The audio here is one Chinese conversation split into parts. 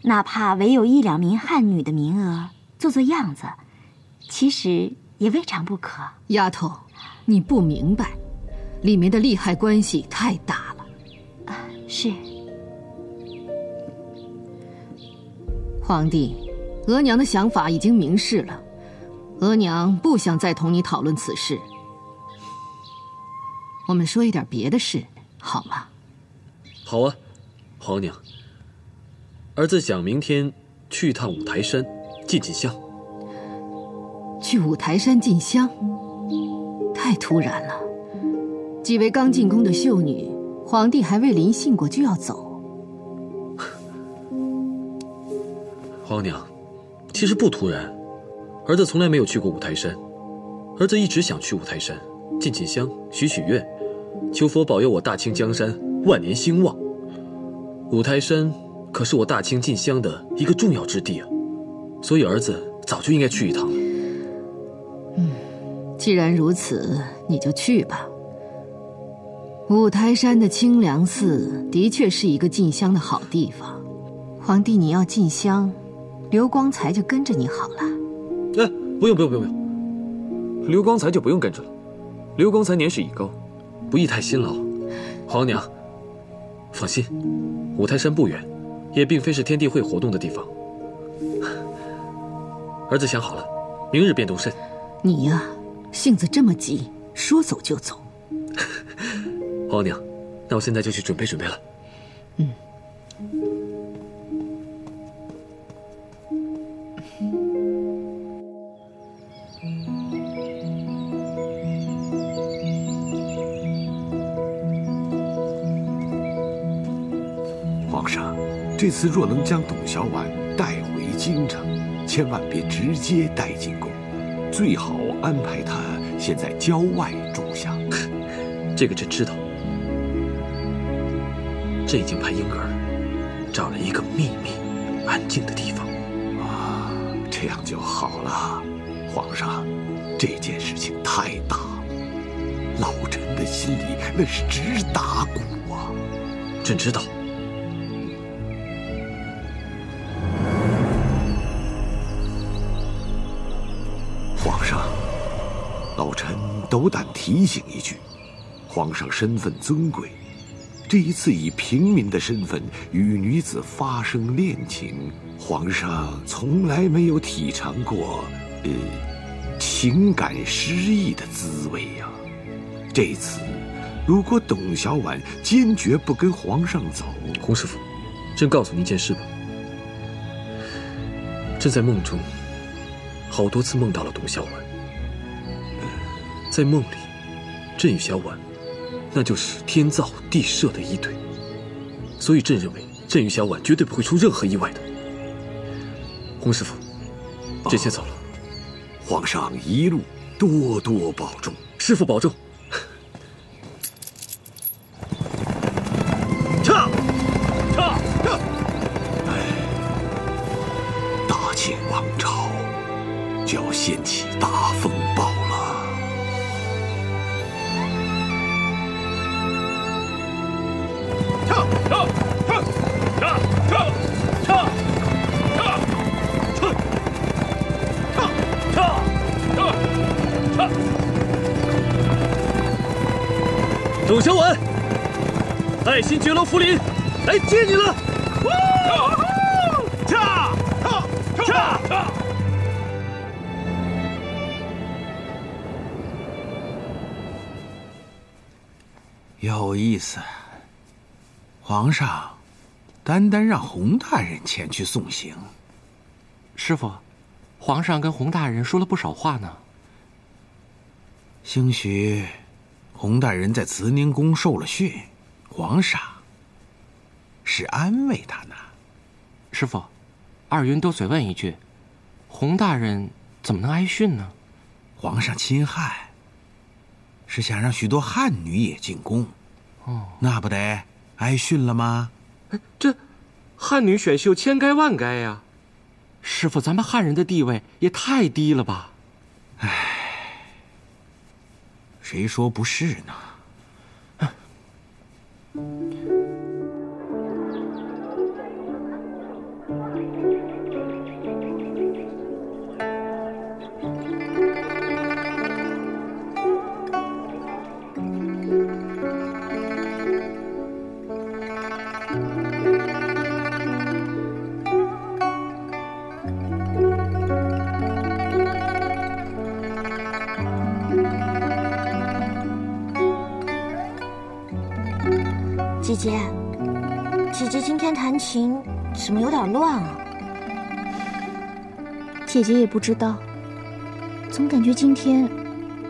哪怕唯有1、2名汉女的名额，做做样子，其实也未尝不可。丫头，你不明白，里面的利害关系太大了。是。皇帝，额娘的想法已经明示了，额娘不想再同你讨论此事。我们说一点别的事，好吗？好啊，皇娘。儿子想明天去一趟五台山，进香。去五台山进香，太突然了。几位刚进宫的秀女，皇帝还未临幸过就要走。皇娘，其实不突然，儿子从来没有去过五台山，儿子一直想去五台山进香，许愿，求佛保佑我大清江山万年兴旺。五台山可是我大清进香的一个重要之地啊，所以儿子早就应该去一趟了。既然如此，你就去吧。五台山的清凉寺的确是一个进香的好地方。皇帝，你要进香，刘光才就跟着你好了。不用，刘光才就不用跟着了。刘光才年事已高，不宜太辛劳。皇娘，放心，五台山不远，也并非是天地会活动的地方。儿子想好了，明日便动身。你呀，性子这么急，说走就走。皇娘，那我现在就去准备了。皇上，这次若能将董小宛带回京城，千万别直接带进宫，最好安排她先在郊外住下。这个朕知道，朕已经派婴儿找了一个秘密、安静的地方。这样就好了。皇上，这件事情太大了，老臣的心里那是直打鼓啊。朕知道。皇上，老臣斗胆提醒一句，皇上身份尊贵，这一次以平民的身份与女子发生恋情，皇上从来没有体尝过情感失意的滋味呀。这次如果董小宛坚决不跟皇上走，洪师傅，朕告诉你一件事吧。朕在梦中好多次梦到了董小宛，在梦里，朕与小婉那就是天造地设的一对，所以朕认为朕与小婉绝对不会出任何意外的。洪师傅，朕先走了。皇上一路多多保重。师傅保重。大清王朝就要掀起大风暴了。董小婉，爱新觉罗福临来接你了。有意思，皇上单让洪大人前去送行。师傅，皇上跟洪大人说了不少话呢。兴许洪大人在慈宁宫受了训，皇上是安慰他呢。师傅，二云多嘴问一句，洪大人怎么能挨训呢？皇上亲汉，是想让许多汉女也进宫，那不得挨训了吗？这汉女选秀千该万该呀。师傅，咱们汉人的地位也太低了吧？谁说不是呢？姐，姐姐今天弹琴怎么有点乱啊？姐姐也不知道，总感觉今天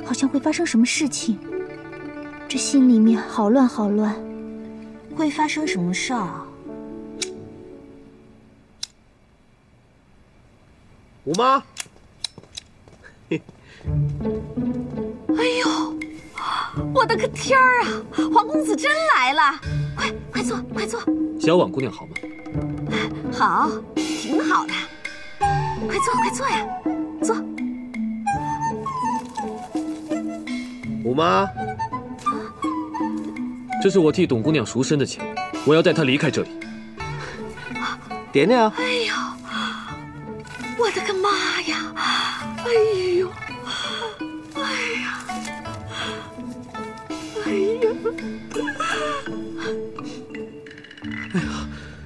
好像会发生什么事情，这心里面好乱好乱。会发生什么事儿啊？五妈，哎呦，我的个天儿啊！黄公子真来了，快坐，快坐。小婉姑娘好吗？好，挺好的。快坐，快坐呀，坐。五妈，这是我替董姑娘赎身的钱，我要带她离开这里。点点啊！哎呦，我的个妈呀！哎呦，哎呀，哎呀！哎呀，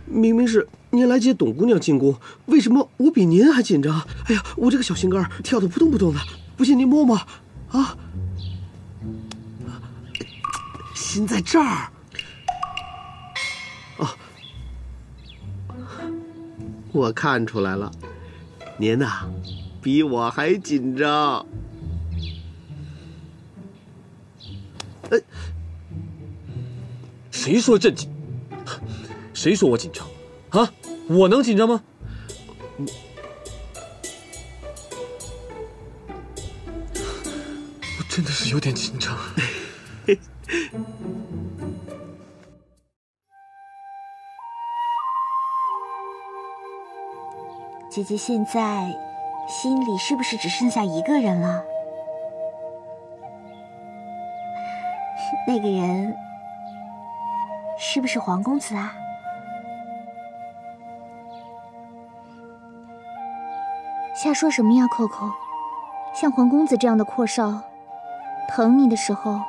明明是您来接董姑娘进宫，为什么我比您还紧张？哎呀，我这个小心肝跳得扑通扑通的，不信您摸摸啊！心在这儿。哦，我看出来了，您呐，比我还紧张。谁说朕紧？谁说我紧张？啊，我能紧张吗？我真的是有点紧张。姐姐现在心里是不是只剩下一个人了？那个人是不是黄公子啊？瞎说什么呀，扣扣！像黄公子这样的阔少，疼你的时候，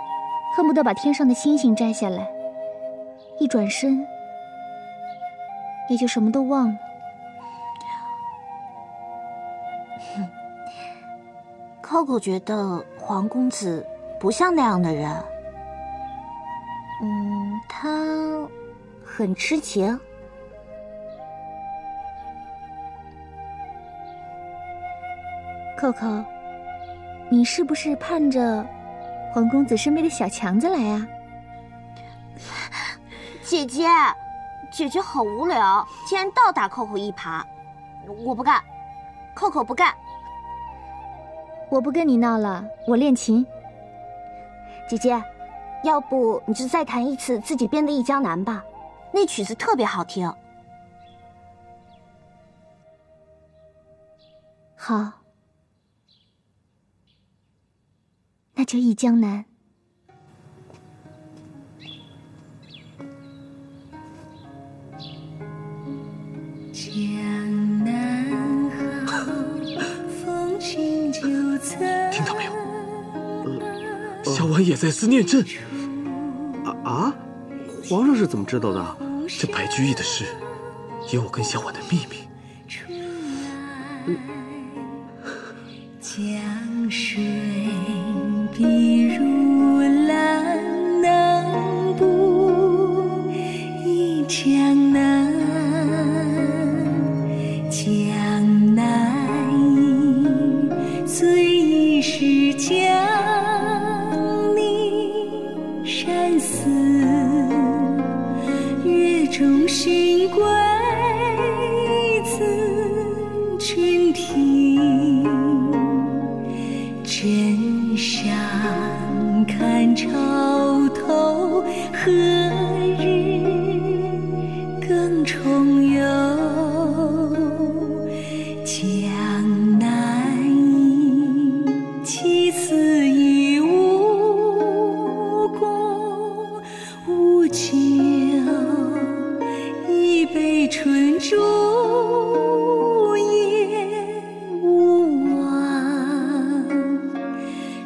恨不得把天上的星星摘下来，一转身也就什么都忘了。Coco 觉得黄公子不像那样的人。他很痴情。Coco，你是不是盼着黄公子身边的小强子来啊？姐姐好无聊，竟然倒打 Coco 一耙。我不干 ，Coco 不干。我不跟你闹了，我练琴。姐姐，要不你就再弹一次自己编的《忆江南》吧，那曲子特别好听。好，那就《忆江南》。江南好，风情就在。听到没有？小婉也在思念朕。皇上是怎么知道的？这白居易的诗，有我跟小婉的秘密。江水碧如蓝，南步忆江南，江南忆，最忆是江宁山寺，月中寻归自君庭，枕上看潮头，何日更重游？江南忆，其次已无功无酒，一杯春竹也无望，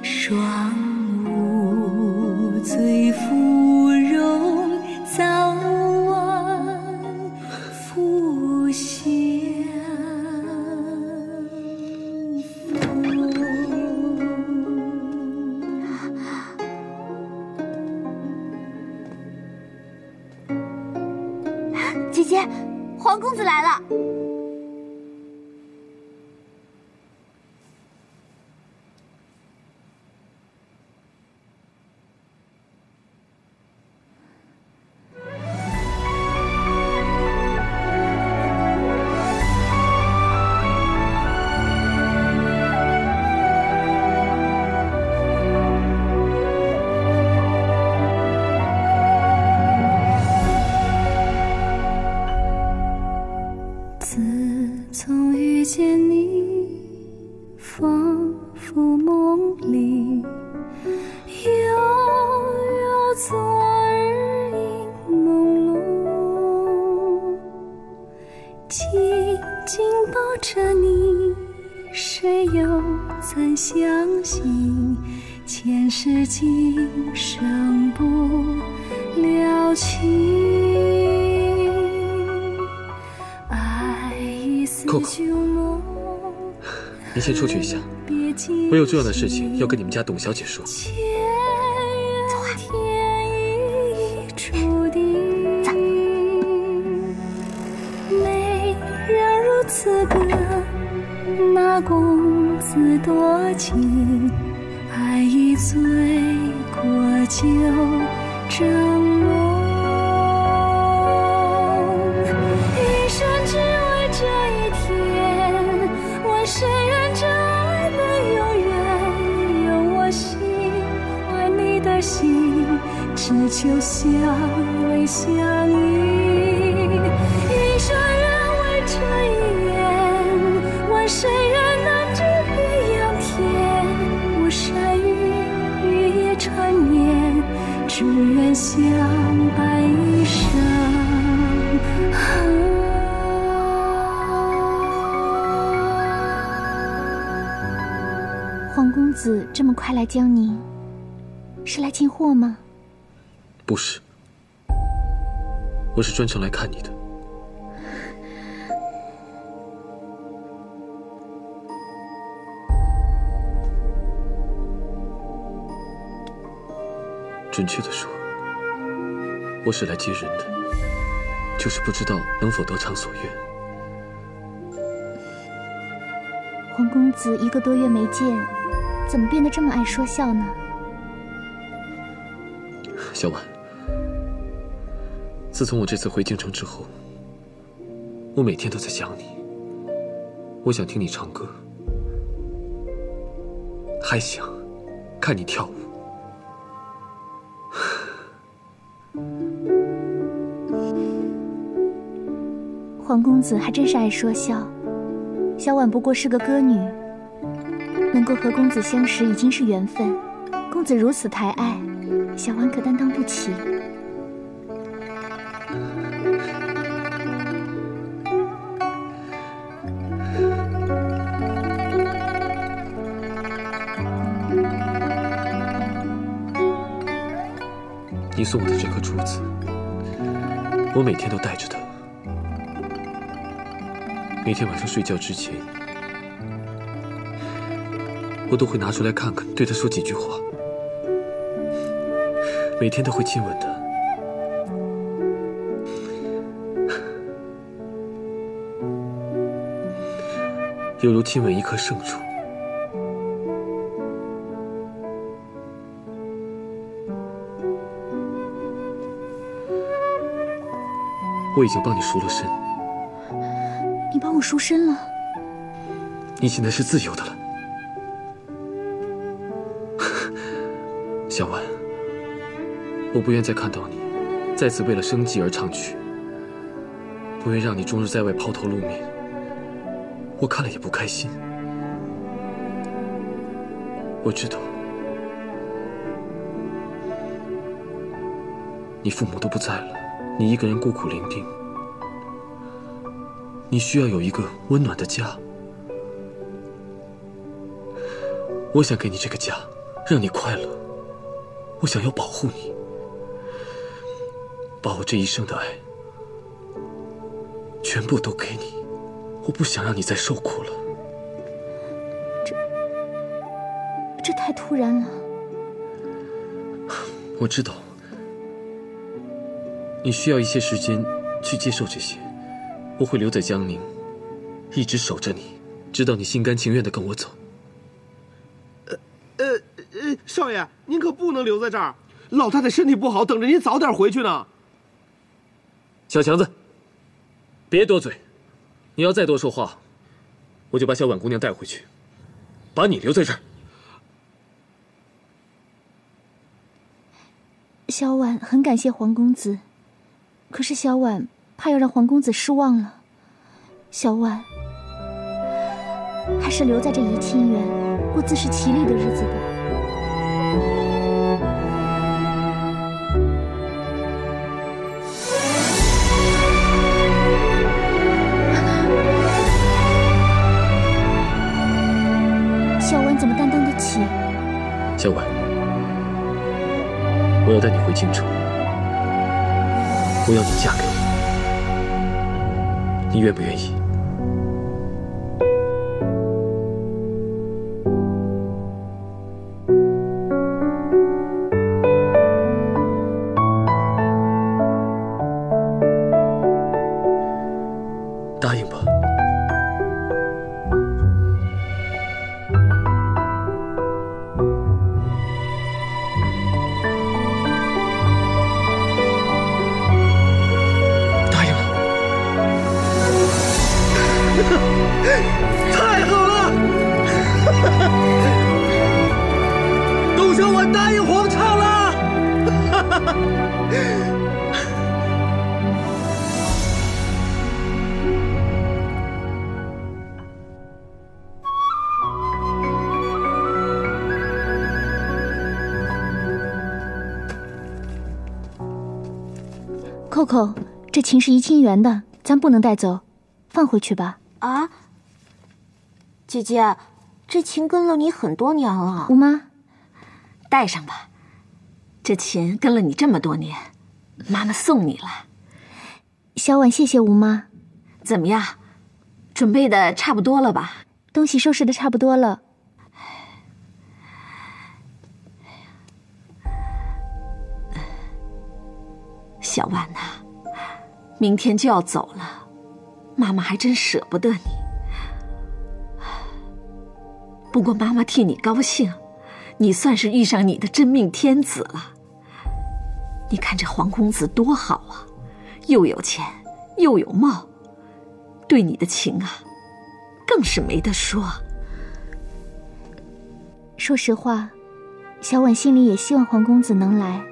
双无醉芙蓉，早晚复相逢。姐姐，皇公子来了。你先出去一下，我有重要的事情要跟你们家董小姐说。走啊！走。美人如此歌，那公子多情，爱已醉过酒峥嵘。一生只为这一天，问谁愿这爱能永远？有我心怀你的心，只求相偎相依。一生愿为这一愿，问谁愿能指别阳天？巫山雨夜缠绵，只愿相伴一生。皇公子这么快来江宁，是来进货吗？不是，我是专程来看你的。准确的说，我是来接人的，就是不知道能否得偿所愿。皇公子1个多月没见，怎么变得这么爱说笑呢？小婉，自从我这次回京城之后，我每天都在想你。我想听你唱歌，还想看你跳舞。皇公子还真是爱说笑。小婉不过是个歌女，能够和公子相识已经是缘分。公子如此抬爱，小婉可担当不起。你送我的这颗珠子，我每天都带着它。每天晚上睡觉之前，我都会拿出来看看，对他说几句话。每天都会亲吻他，犹如亲吻一棵圣树。我已经帮你赎了身。你帮我赎身了？你现在是自由的了。小婉，我不愿再看到你再次为了生计而唱曲，不愿让你终日在外抛头露面，我看了也不开心。我知道你父母都不在了，你一个人孤苦伶仃，你需要有一个温暖的家。我想给你这个家，让你快乐。我想要保护你，把我这一生的爱全部都给你。我不想让你再受苦了。这太突然了。我知道，你需要一些时间去需接受这些，我会留在江宁，一直守着你，直到你心甘情愿地跟我走。少爷，您可不能留在这儿，老太太身体不好，等着您早点回去呢。小强子，别多嘴，你要再多说话，我就把小婉姑娘带回去，把你留在这儿。小婉很感谢皇公子，可是小婉怕要让皇公子失望了，小婉还是留在这怡清园，过自食其力的日子吧。小婉怎么担当得起？小婉，我要带你回京城，我要你嫁给我，你愿不愿意？答应吧。太好了！董小婉答应皇上了。扣扣，这琴是怡清园的，咱不能带走，放回去吧。啊，姐姐，这琴跟了你很多年了。吴妈，带上吧，这琴跟了你这么多年，妈妈送你了。小婉谢谢吴妈。怎么样，准备的差不多了吧？东西收拾的差不多了。小婉呐，明天就要走了。妈妈还真舍不得你，不过妈妈替你高兴，你算是遇上你的真命天子了。你看这皇公子多好啊，又有钱又有貌，对你的情啊，更是没得说。说实话，小婉心里也希望皇公子能来，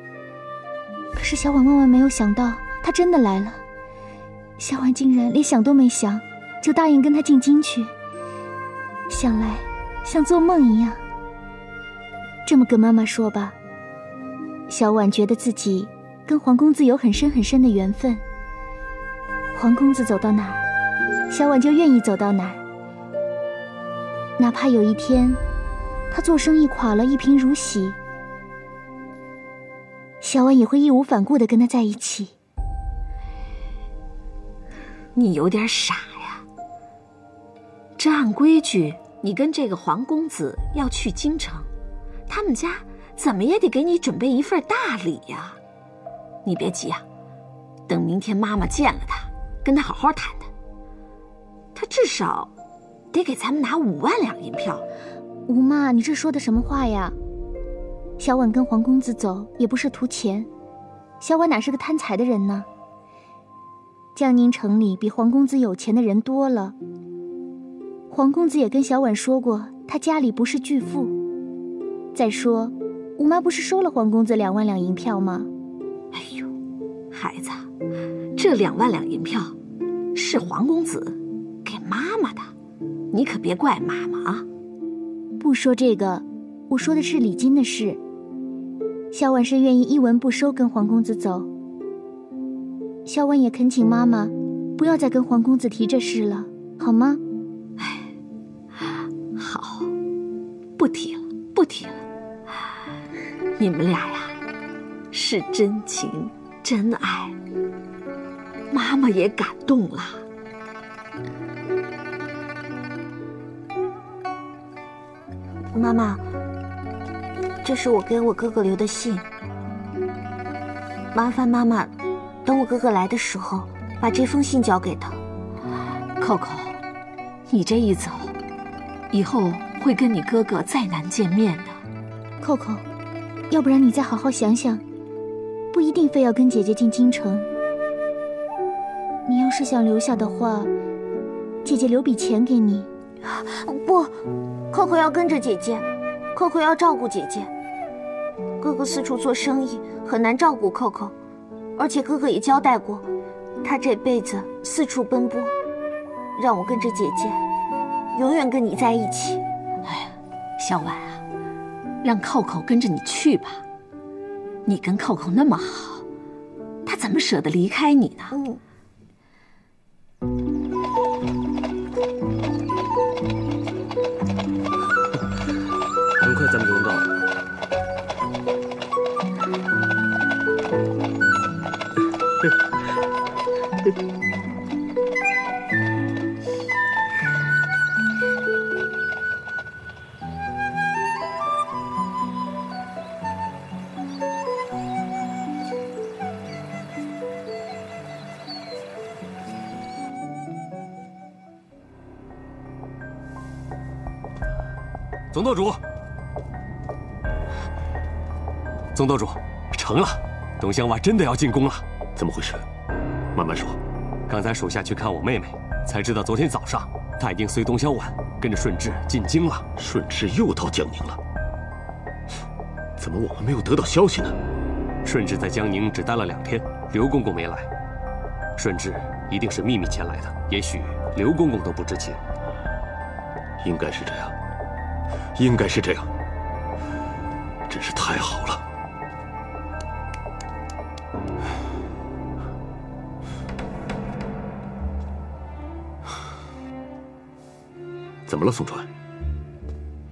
可是小婉万万没有想到，他真的来了。小婉竟然连想都没想，就答应跟他进京去。想来像做梦一样。这么跟妈妈说吧，小婉觉得自己跟皇公子有很深很深的缘分。皇公子走到哪儿，小婉就愿意走到哪儿。哪怕有一天他做生意垮了，一贫如洗，小婉也会义无反顾地跟他在一起。你有点傻呀，这按规矩你跟这个皇公子要去京城，他们家怎么也得给你准备一份大礼呀。你别急啊，等明天妈妈见了他，跟他好好谈谈，他至少得给咱们拿5万两银票。吴妈，你这说的什么话呀？小婉跟皇公子走也不是图钱，小婉哪是个贪财的人呢？江宁城里比皇公子有钱的人多了，皇公子也跟小婉说过，他家里不是巨富。再说，吴妈不是收了皇公子2万两银票吗？哎呦，孩子，这2万两银票是皇公子给妈妈的，你可别怪妈妈啊。不说这个，我说的是礼金的事。小婉是愿意一文不收跟皇公子走。小婉也恳请妈妈不要再跟皇公子提这事了，好吗？好，不提了，不提了。你们俩呀，是真情真爱，妈妈也感动了。妈妈，这是我给我哥哥留的信，麻烦妈妈等我哥哥来的时候把这封信交给他。扣扣，你这一走，以后会跟你哥哥再难见面的。扣扣，要不然你再好好想想，不一定非要跟姐姐进京城。你要是想留下的话，姐姐留笔钱给你。不，扣扣要跟着姐姐，扣扣要照顾姐姐。哥哥四处做生意，很难照顾扣扣，而且哥哥也交代过，他这辈子四处奔波，让我跟着姐姐，永远跟你在一起。哎，小婉啊，让扣扣跟着你去吧。你跟扣扣那么好，他怎么舍得离开你呢？很快咱们就能到了。总舵主，总舵主，成了，董香娃真的要进宫了。怎么回事？慢慢说。刚才属下去看我妹妹，才知道昨天早上她已经随董小婉跟着顺治进京了。顺治又到江宁了？怎么我们没有得到消息呢？顺治在江宁只待了2天，刘公公没来。顺治一定是秘密前来的，也许刘公公都不知情。应该是这样。应该是这样，真是太好了。怎么了，宋川？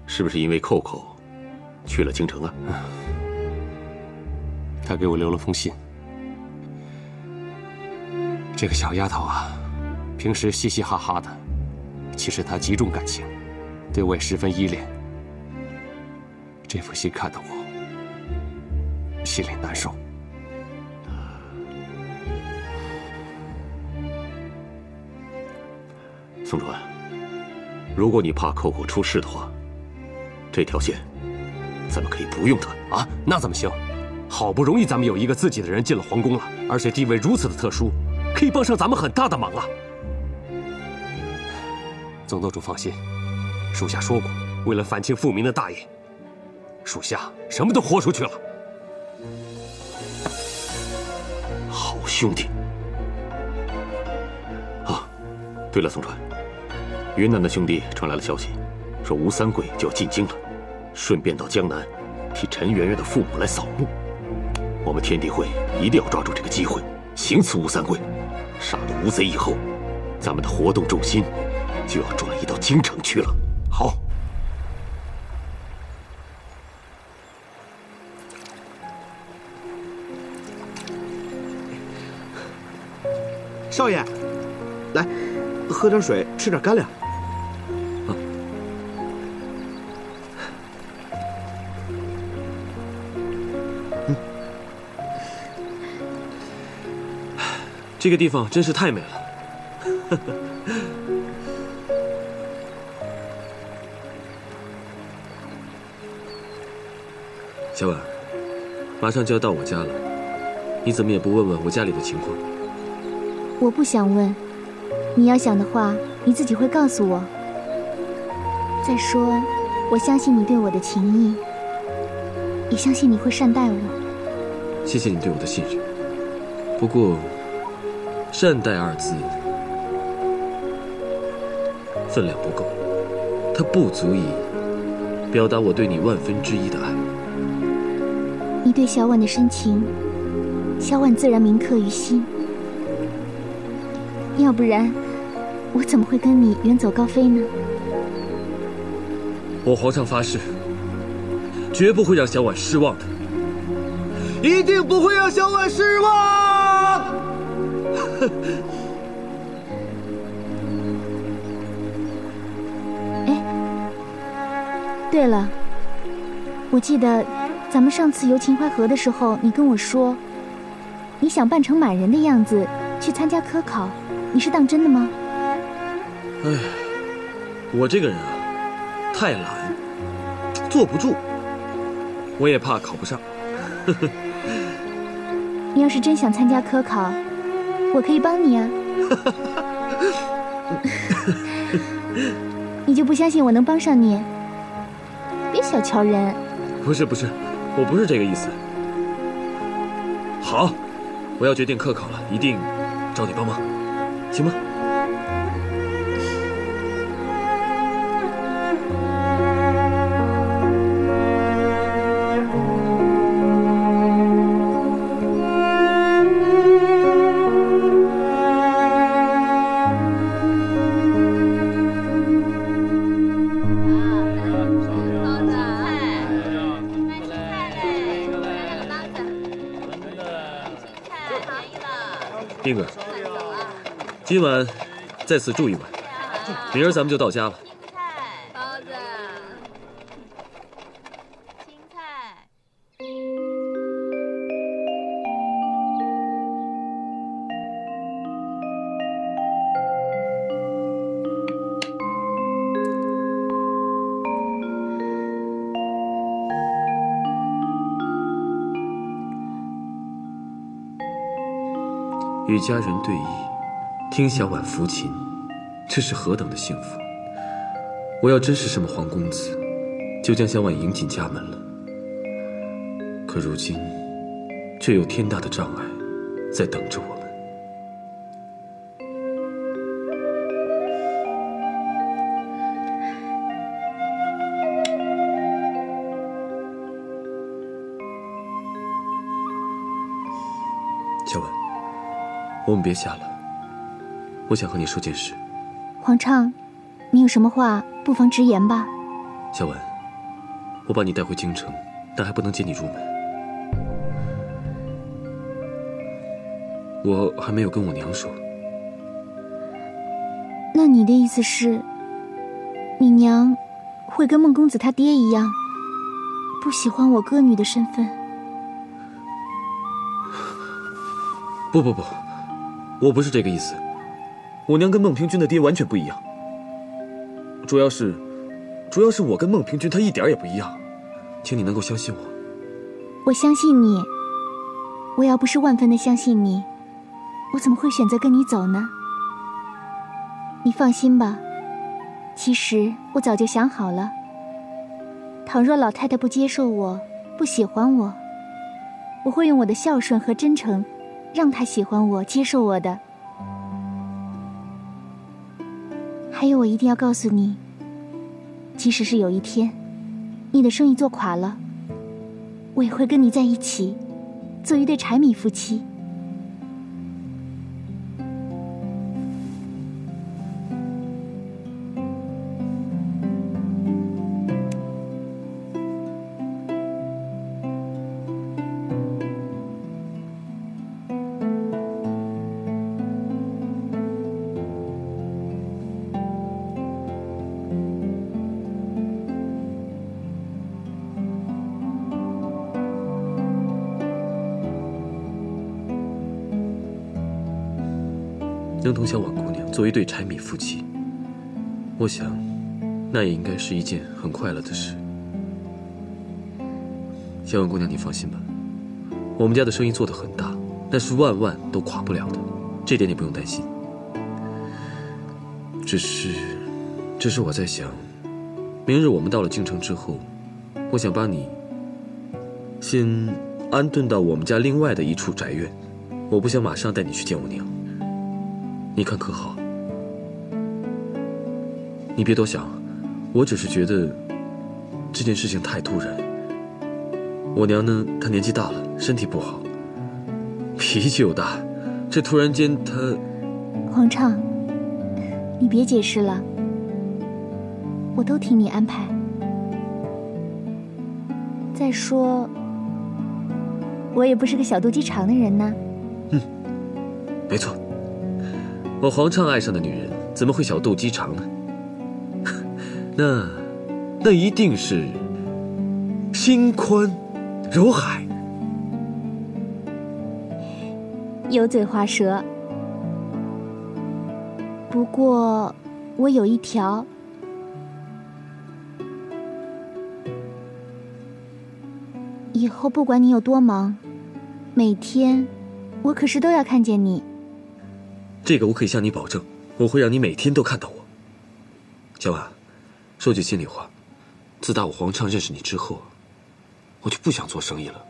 是不是因为扣扣去了京城啊？他给我留了封信。这个小丫头啊，平时嘻嘻哈哈的，其实她极重感情，对我也十分依恋。这封信看得我心里难受。宋川，如果你怕扣扣出事的话，这条线咱们可以不用它啊。那怎么行？好不容易咱们有一个自己的人进了皇宫了，而且地位如此的特殊，可以帮上咱们很大的忙啊。总舵主放心，属下说过，为了反清复明的大业，属下什么都豁出去了。好兄弟！啊，对了，宋川，云南的兄弟传来了消息，说吴三桂就要进京了，顺便到江南替陈圆圆的父母来扫墓。我们天地会一定要抓住这个机会，行刺吴三桂。杀了吴贼以后，咱们的活动重心就要转移到京城去了。好。少爷，来，喝点水，吃点干粮。这个地方真是太美了。小婉，马上就要到我家了，你怎么也不问问我家里的情况？我不想问，你要想的话，你自己会告诉我。再说，我相信你对我的情谊，也相信你会善待我。谢谢你对我的信任，不过，善待二字分量不够，它不足以表达我对你1/1000的爱。你对小婉的深情，小婉自然铭刻于心。要不然，我怎么会跟你远走高飞呢？我皇上发誓，绝不会让小婉失望的，一定不会让小婉失望。哎，对了，我记得咱们上次游秦淮河的时候，你跟我说，你想扮成满人的样子去参加科考，你是当真的吗？哎，我这个人啊，太懒，坐不住。我也怕考不上。你要是真想参加科考，我可以帮你啊。你就不相信我能帮上你？别小瞧人。不是，我不是这个意思。好，我要决定科考了，一定找你帮忙，行吗？丁哥，今晚在此住一晚，明儿咱们就到家了。包子，青菜。与家人对弈，听小婉抚琴，这是何等的幸福！我要真是什么皇公子，就将小婉迎进家门了。可如今，却有天大的障碍在等着我们。小婉，我们别下了，我想和你说件事。皇畅，你有什么话不妨直言吧。小婉，我把你带回京城，但还不能接你入门。我还没有跟我娘说。那你的意思是，你娘会跟孟公子他爹一样，不喜欢我歌女的身份？不，我不是这个意思。我娘跟孟平君的爹完全不一样。主要是我跟孟平君他一点也不一样，请你能够相信我。我相信你。我要不是万分的相信你，我怎么会选择跟你走呢？你放心吧，其实我早就想好了。倘若老太太不接受我，不喜欢我，我会用我的孝顺和真诚让她喜欢我，接受我的。还有，我一定要告诉你，即使是有一天你的生意做垮了，我也会跟你在一起，做一对柴米夫妻。能同小婉姑娘做一对柴米夫妻，我想，那也应该是一件很快乐的事。小婉姑娘，你放心吧，我们家的生意做得很大，那是万万都垮不了的，这点你不用担心。只是我在想，明日我们到了京城之后，我想把你先安顿到我们家另外的一处宅院，我不想马上带你去见我娘。你看可好？你别多想，我只是觉得这件事情太突然。我娘呢，她年纪大了，身体不好，脾气又大，这突然间她……皇畅，你别解释了，我都听你安排。再说，我也不是个小肚鸡肠的人呢。没错。我皇畅爱上的女人怎么会小肚鸡肠呢？那一定是心宽如海。油嘴滑舌，不过我有一条，以后不管你有多忙，每天我可是都要看见你。这个我可以向你保证，我会让你每天都看到我。小婉，说句心里话，自打我皇畅认识你之后，我就不想做生意了。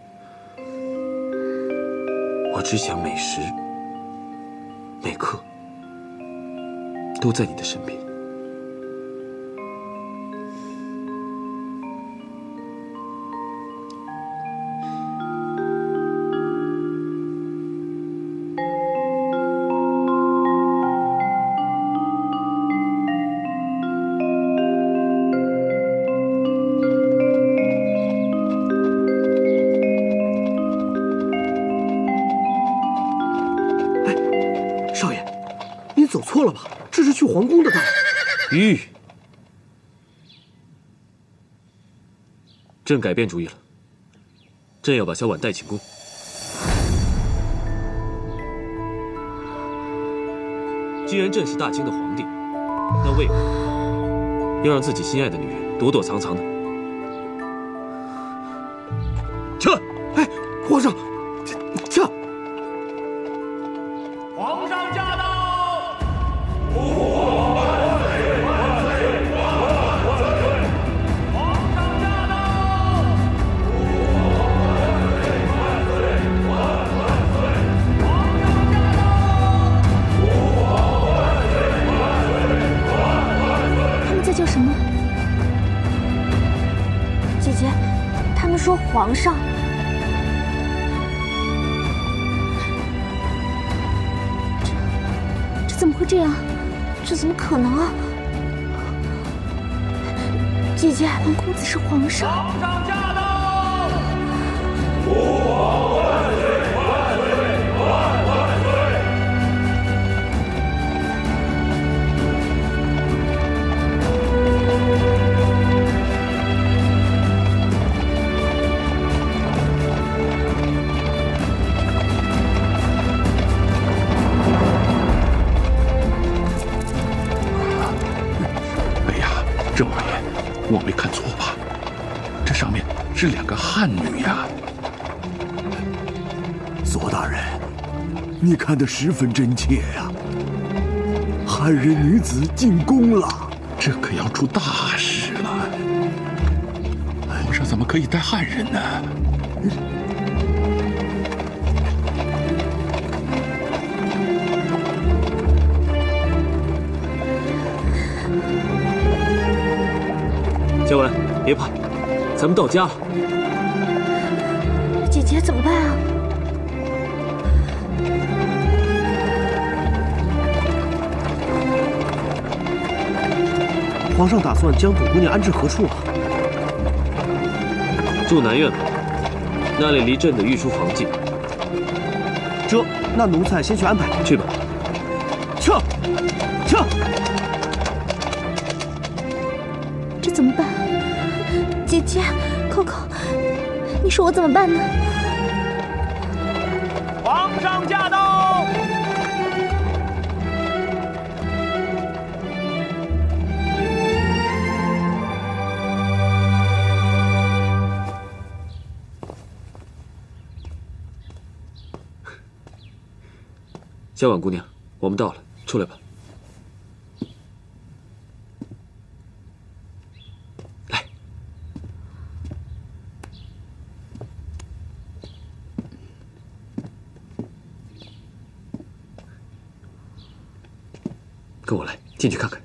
我只想每时每刻都在你的身边。走错了吧？这是去皇宫的道。玉，朕改变主意了，朕要把小婉带进宫。既然朕是大清的皇帝，那为何要让自己心爱的女人躲躲藏藏呢？撤！哎，皇上，撤！皇上驾到！叫什么？姐姐，他们说皇上。这怎么会这样？这怎么可能啊！姐姐，皇公子是皇上。皇上驾到！吾皇万岁！万岁！万岁！郑王爷，我没看错吧？这上面是2个汉女呀！左大人，你看得十分真切呀！汉人女子进宫了，这可要出大事了！皇上怎么可以带汉人呢？小婉，别怕，咱们到家了。姐姐怎么办啊？皇上打算将董姑娘安置何处啊？住南院吧，那里离朕的御书房近。那奴才先去安排。去吧。撤！撤！这怎么办？姐姐，Coco，你说我怎么办呢？皇上驾到！小婉姑娘，我们到了，出来吧。来，跟我来，进去看看。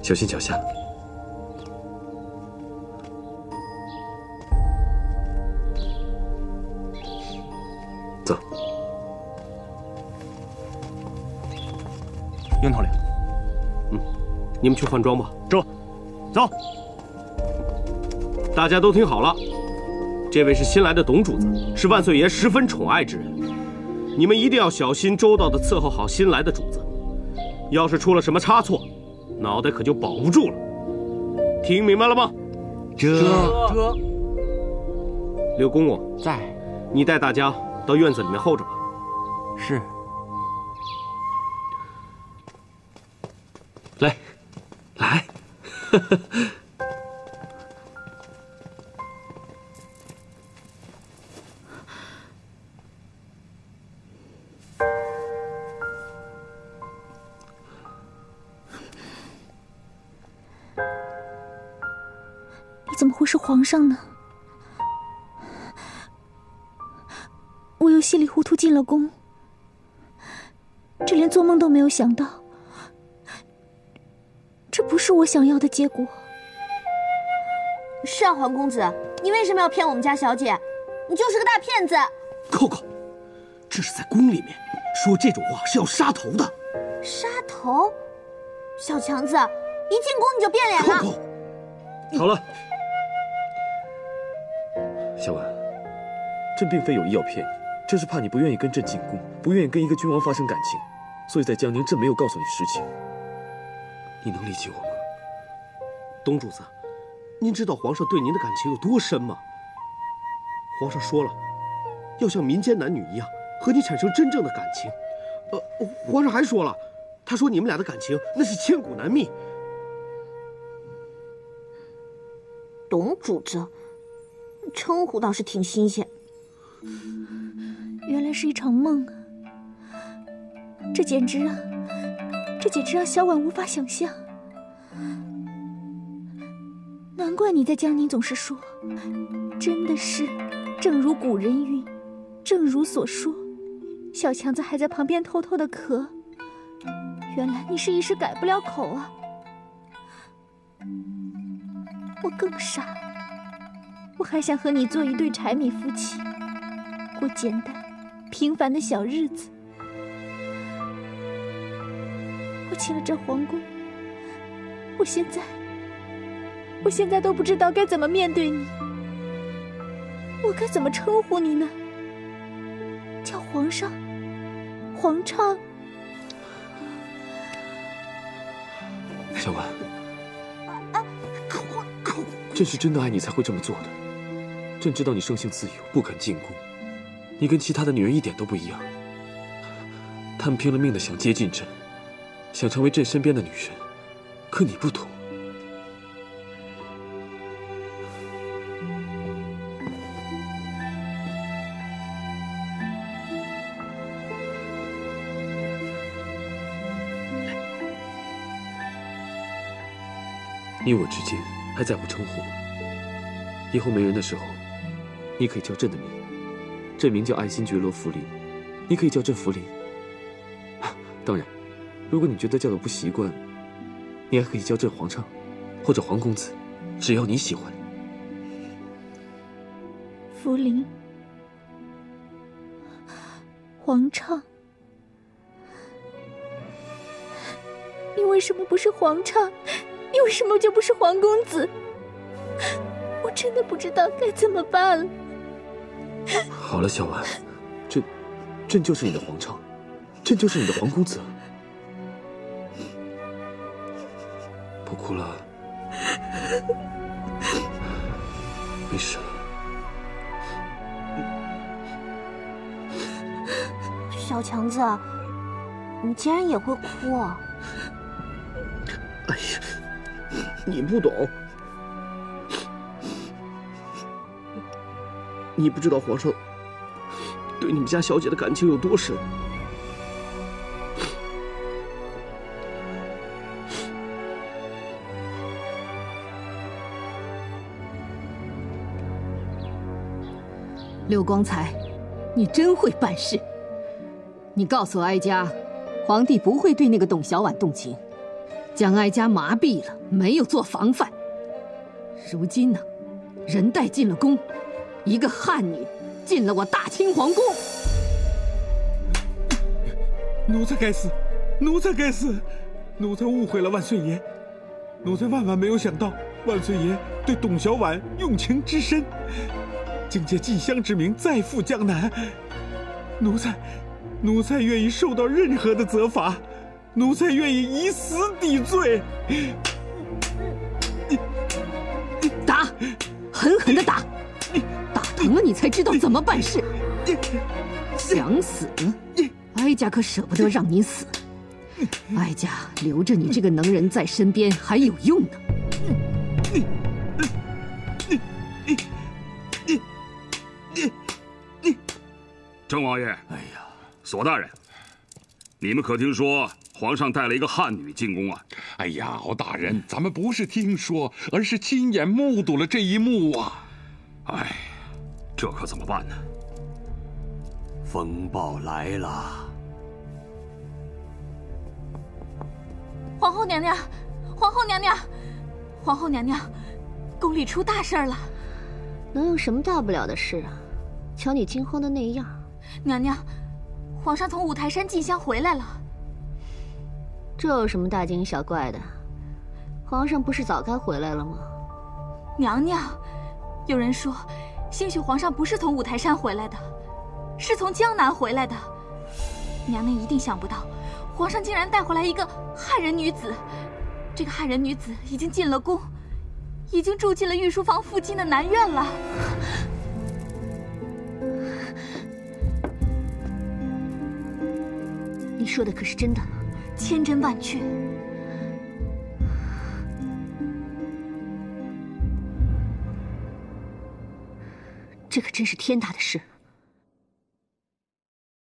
小心脚下。走。樱桃岭，你们去换装吧。走。大家都听好了，这位是新来的董主子，是万岁爷十分宠爱之人。你们一定要小心周到地伺候好新来的主子，要是出了什么差错，脑袋可就保不住了。听明白了吗？这。刘公公在，你带大家到院子里面候着吧。是。来，来，你怎么会是皇上呢？我又稀里糊涂进了宫，这连做梦都没有想到，这不是我想要的结果。是啊，皇公子，你为什么要骗我们家小姐？你就是个大骗子！扣扣，这是在宫里面说这种话是要杀头的。杀头？小强子，一进宫你就变脸了。扣扣，好了，小婉，朕并非有意要骗你，正是怕你不愿意跟朕进宫，不愿意跟一个君王发生感情，所以在江宁朕没有告诉你实情。你能理解我吗？董主子，您知道皇上对您的感情有多深吗？皇上说了，要像民间男女一样，和你产生真正的感情。皇上还说了，他说你们俩的感情那是千古难觅。董主子，称呼倒是挺新鲜。原来是一场梦啊！这简直让小婉无法想象。难怪你在江宁总是说，真的是，正如古人云，正如所说。小强子还在旁边偷偷的咳，原来你是一时改不了口啊！我更傻，我还想和你做一对柴米夫妻，过简单平凡的小日子。我进了这皇宫，我现在都不知道该怎么面对你，我该怎么称呼你呢？叫皇上、皇畅。小婉，朕是真的爱你才会这么做的。朕知道你生性自由，不肯进宫，你跟其他的女人一点都不一样。她们拼了命的想接近朕，想成为朕身边的女人，可你不同。你我之间还在乎称呼吗？以后没人的时候，你可以叫朕的名，朕名叫爱新觉罗福临，你可以叫朕福临。当然，如果你觉得叫的不习惯，你还可以叫朕皇畅，或者皇公子，只要你喜欢。福临，皇畅，你为什么不是皇畅？你为什么就不是皇公子？我真的不知道该怎么办了。好了，小婉，朕就是你的皇畅，朕就是你的皇公子。不哭了，没事了。小强子，你竟然也会哭啊！哎呀，你不懂，你不知道皇上对你们家小姐的感情有多深。刘光才，你真会办事。你告诉哀家，皇帝不会对那个董小婉动情，将哀家麻痹了，没有做防范。如今呢，人带进了宫，一个汉女进了我大清皇宫。奴才该死，奴才该死，奴才误会了万岁爷，奴才万万没有想到万岁爷对董小婉用情之深，竟借进香之名再赴江南。奴才愿意受到任何的责罚，奴才愿意以死抵罪。打，狠狠的打，打疼了，你才知道怎么办事。想死？哀家可舍不得让你死。哀家留着你这个能人在身边还有用呢。郑王爷，哎呀，索大人，你们可听说皇上带了一个汉女进宫啊？哎呀，敖大人，咱们不是听说，而是亲眼目睹了这一幕啊！哎，这可怎么办呢？风暴来了！皇后娘娘，皇后娘娘，皇后娘娘，宫里出大事了！能有什么大不了的事啊？瞧你惊慌的那样。娘娘，皇上从五台山进香回来了。这有什么大惊小怪的？皇上不是早该回来了吗？娘娘，有人说，兴许皇上不是从五台山回来的，是从江南回来的。娘娘一定想不到，皇上竟然带回来一个汉人女子。这个汉人女子已经进了宫，已经住进了御书房附近的南院了。你说的可是真的？千真万确。这可真是天大的事。